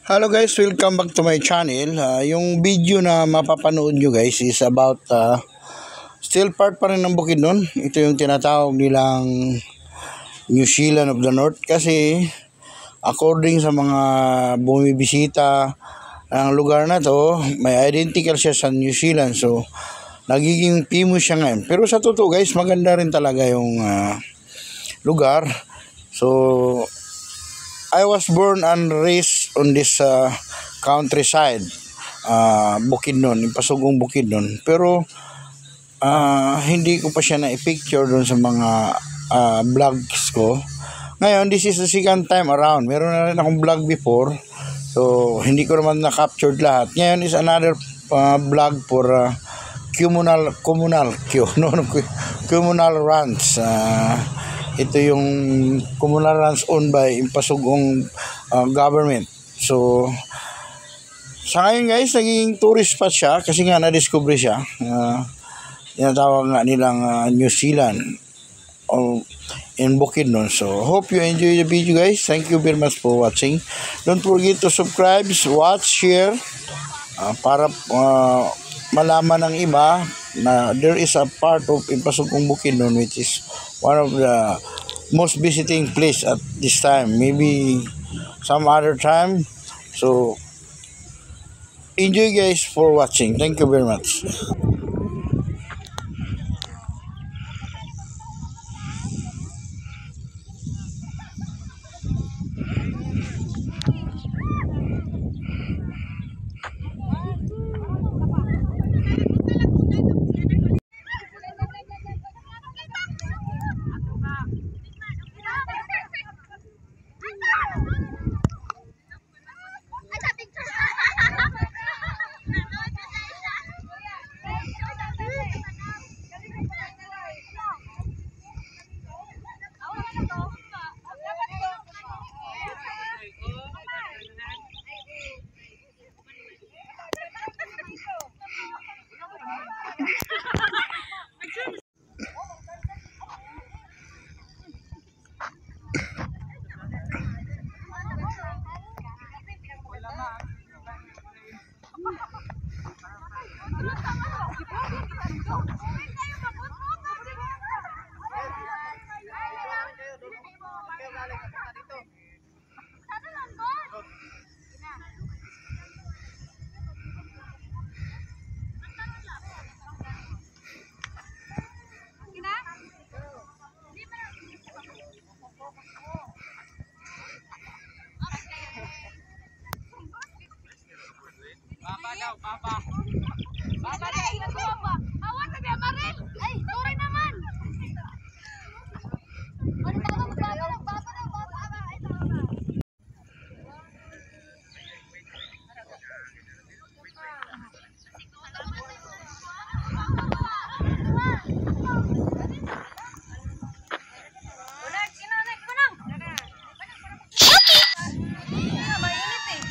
Hello guys, welcome back to my channel. Yung video na mapapanood nyo guys is about still part pa rin ng Bukidnon. Ito yung tinatawag nilang New Zealand of the North kasi according sa mga bumibisita ng lugar na to, may identical siya sa New Zealand. So, nagiging famous siya ngayon. Pero sa totoo guys, maganda rin talaga yung lugar. So, I was born and raised on this countryside, Bukidnon, yung Pasugong Bukidnon. Pero hindi ko pa siya na-picture doon sa mga vlogs ko. Ngayon, this is the second time around. Meron na rin akong vlog before. So, hindi ko naman na-captured lahat. Ngayon is another vlog for communal runs. Ito yung communal runs owned by Pasugong government. So, sa ngayon guys, naging tourist spot siya kasi nga na-discover siya. Tinatawag nga nilang New Zealand in Bukidnon. So, hope you enjoy the video guys. Thank you very much for watching. Don't forget to subscribe, watch, share para malaman ng iba na there is a part of Pasugong Bukidnon which is one of the most visiting place at this time, maybe some other time. So enjoy guys for watching. Thank you very much. Baba daw. Awan na biya Maril. Ay, sorry naman. Ano tawag baba daw. Ay, tama. Mainit eh.